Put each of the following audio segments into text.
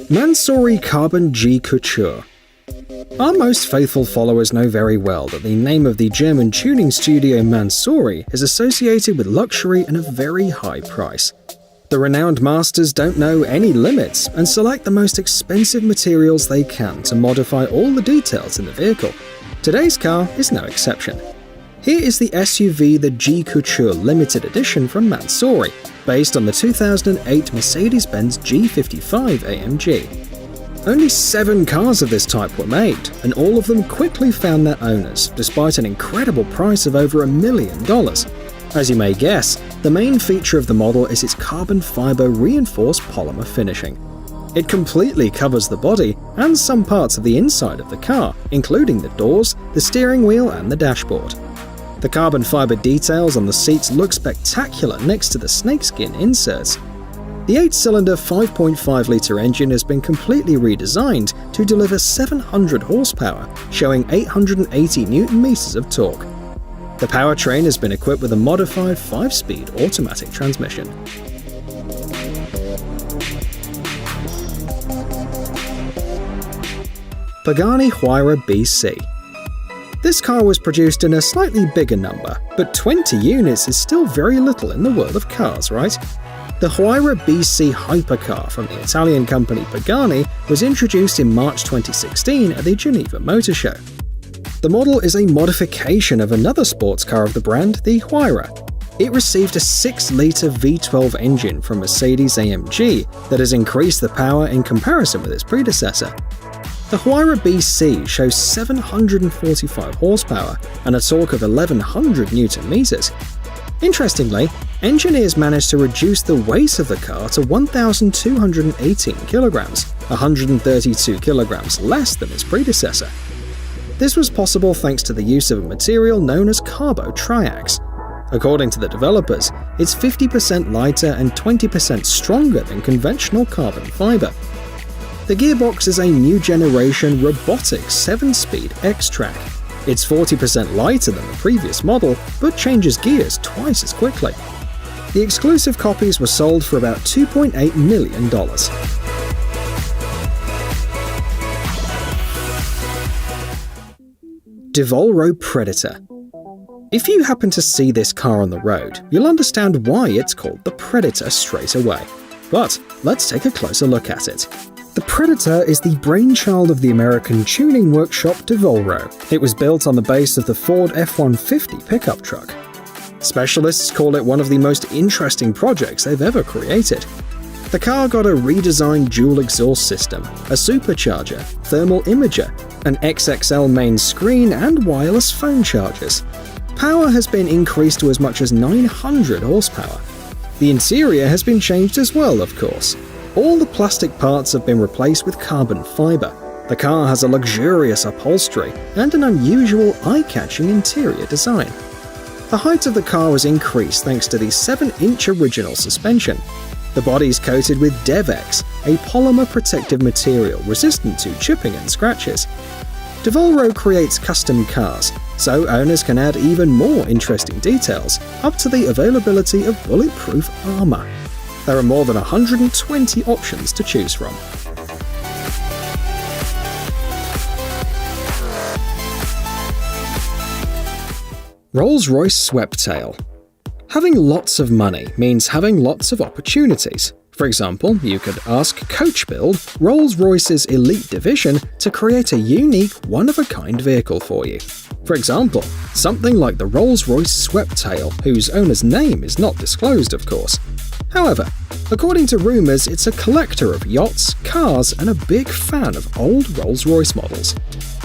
Mansory Carbon G Couture. Our most faithful followers know very well that the name of the German tuning studio Mansory is associated with luxury and a very high price. The renowned masters don't know any limits and select the most expensive materials they can to modify all the details in the vehicle. Today's car is no exception. Here is the SUV, the G Couture Limited Edition from Mansory, based on the 2008 Mercedes-Benz G55 AMG. Only 7 cars of this type were made, and all of them quickly found their owners, despite an incredible price of over $1 million. As you may guess, the main feature of the model is its carbon fiber reinforced polymer finishing. It completely covers the body and some parts of the inside of the car, including the doors, the steering wheel, and the dashboard. The carbon fiber details on the seats look spectacular next to the snakeskin inserts. The 8-cylinder 5.5-litre engine has been completely redesigned to deliver 700 horsepower, showing 880 Nm of torque. The powertrain has been equipped with a modified 5-speed automatic transmission. Pagani Huayra BC. This car was produced in a slightly bigger number, but 20 units is still very little in the world of cars, right? The Huayra BC hypercar from the Italian company Pagani was introduced in March 2016 at the Geneva Motor Show. The model is a modification of another sports car of the brand, the Huayra. It received a 6-litre V12 engine from Mercedes-AMG that has increased the power in comparison with its predecessor. The Huayra BC shows 745 horsepower and a torque of 1100 Nm. Interestingly, engineers managed to reduce the weight of the car to 1,218 kilograms, 132 kilograms less than its predecessor. This was possible thanks to the use of a material known as Carbo Triax. According to the developers, it's 50% lighter and 20% stronger than conventional carbon fiber. The gearbox is a new generation robotic 7-speed X-Track. It's 40% lighter than the previous model, but changes gears twice as quickly. The exclusive copies were sold for about $2.8 million. DeVolro Predator. If you happen to see this car on the road, you'll understand why it's called the Predator straight away. But let's take a closer look at it. The Predator is the brainchild of the American tuning workshop DeVolro. It was built on the base of the Ford F-150 pickup truck. Specialists call it one of the most interesting projects they've ever created. The car got a redesigned dual exhaust system, a supercharger, thermal imager, an XXL main screen, and wireless phone chargers. Power has been increased to as much as 900 horsepower. The interior has been changed as well, of course. All the plastic parts have been replaced with carbon fiber. The car has a luxurious upholstery and an unusual eye-catching interior design. The height of the car was increased thanks to the 7-inch original suspension. The body is coated with DevX, a polymer protective material resistant to chipping and scratches. DeVolro creates custom cars, so owners can add even more interesting details, up to the availability of bulletproof armor. There are more than 120 options to choose from. Rolls-Royce Sweptail. Having lots of money means having lots of opportunities. For example, you could ask CoachBuild, Rolls-Royce's elite division, to create a unique, one-of-a-kind vehicle for you. For example, something like the Rolls-Royce Sweptail, whose owner's name is not disclosed, of course. However, according to rumors, it's a collector of yachts, cars, and a big fan of old Rolls-Royce models.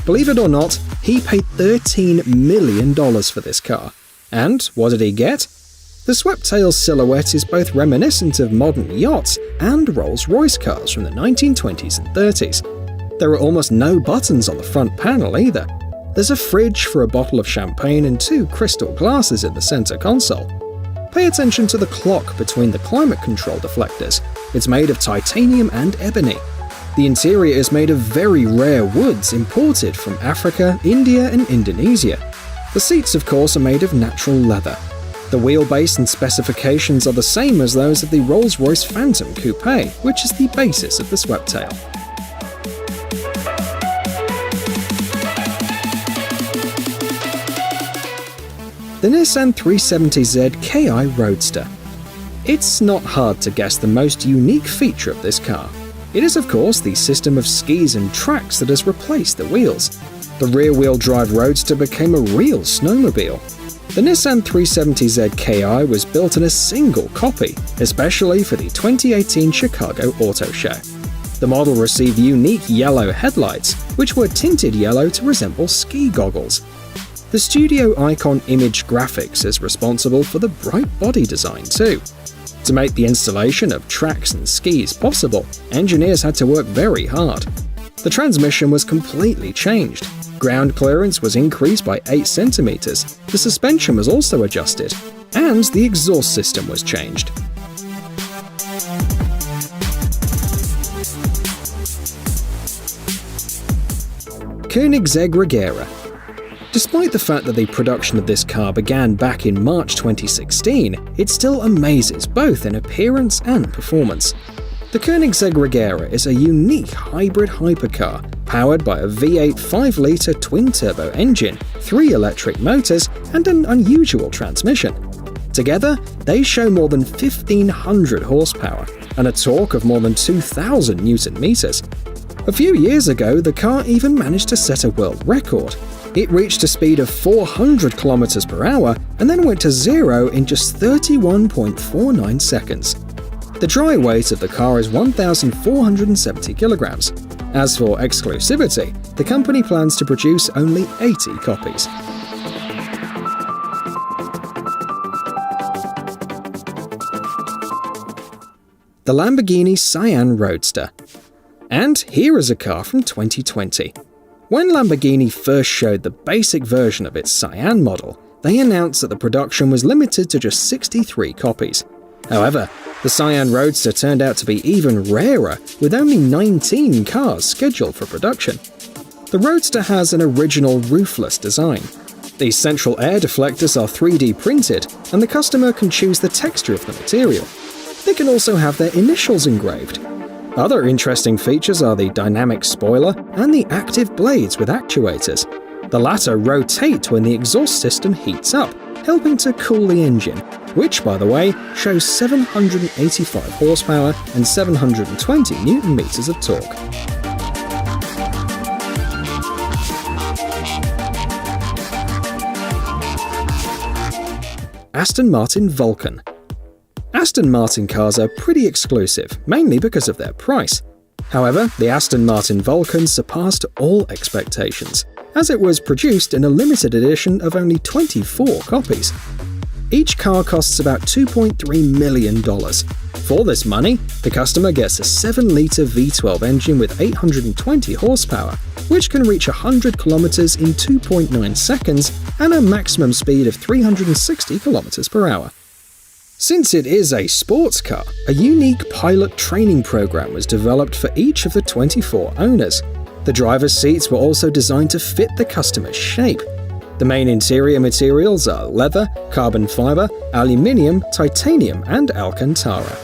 Believe it or not, he paid $13 million for this car. And what did he get? The Sweptail's silhouette is both reminiscent of modern yachts and Rolls-Royce cars from the 1920s and 30s. There are almost no buttons on the front panel either. There's a fridge for a bottle of champagne and 2 crystal glasses in the center console. Pay attention to the clock between the climate control deflectors. It's made of titanium and ebony. The interior is made of very rare woods imported from Africa, India, and Indonesia. The seats, of course, are made of natural leather. The wheelbase and specifications are the same as those of the Rolls-Royce Phantom Coupe, which is the basis of the Sweptail. The Nissan 370Z Ki Roadster. It's not hard to guess the most unique feature of this car. It is, of course, the system of skis and tracks that has replaced the wheels. The rear-wheel drive Roadster became a real snowmobile. The Nissan 370Z Ki was built in a single copy, especially for the 2018 Chicago Auto Show. The model received unique yellow headlights, which were tinted yellow to resemble ski goggles. The Studio Icon Image Graphics is responsible for the bright body design too. To make the installation of tracks and skis possible, engineers had to work very hard. The transmission was completely changed. Ground clearance was increased by 8 cm, the suspension was also adjusted, and the exhaust system was changed. Koenigsegg Regera. Despite the fact that the production of this car began back in March 2016, it still amazes both in appearance and performance. The Koenigsegg Regera is a unique hybrid hypercar powered by a V8 5-litre twin-turbo engine, 3 electric motors, and an unusual transmission. Together, they show more than 1,500 horsepower and a torque of more than 2,000 Nm. A few years ago, the car even managed to set a world record. It reached a speed of 400 km per hour and then went to zero in just 31.49 seconds. The dry weight of the car is 1,470 kilograms. As for exclusivity, the company plans to produce only 80 copies. The Lamborghini Sian Roadster. And here is a car from 2020. When Lamborghini first showed the basic version of its Sian model, they announced that the production was limited to just 63 copies. However, the Sian Roadster turned out to be even rarer, with only 19 cars scheduled for production. The Roadster has an original roofless design. The central air deflectors are 3D printed, and the customer can choose the texture of the material. They can also have their initials engraved. Other interesting features are the dynamic spoiler and the active blades with actuators. The latter rotate when the exhaust system heats up, helping to cool the engine, which, by the way, shows 785 horsepower and 720 Nm of torque. Aston Martin Vulcan. Aston Martin cars are pretty exclusive, mainly because of their price. However, the Aston Martin Vulcan surpassed all expectations, as it was produced in a limited edition of only 24 copies. Each car costs about $2.3 million. For this money, the customer gets a 7-litre V12 engine with 820 horsepower, which can reach 100 km in 2.9 seconds and a maximum speed of 360 km per hour. Since it is a sports car, a unique pilot training program was developed for each of the 24 owners. The driver's seats were also designed to fit the customer's shape. The main interior materials are leather, carbon fiber, aluminium, titanium, and Alcantara.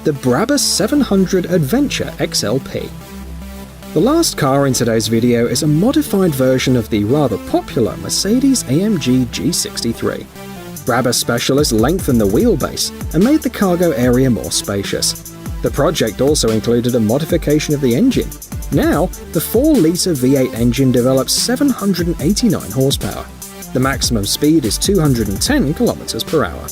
The Brabus 700 Adventure XLP. The last car in today's video is a modified version of the rather popular Mercedes-AMG G63. Brabus specialists lengthened the wheelbase and made the cargo area more spacious. The project also included a modification of the engine. Now, the 4-litre V8 engine develops 789 horsepower. The maximum speed is 210 km per hour.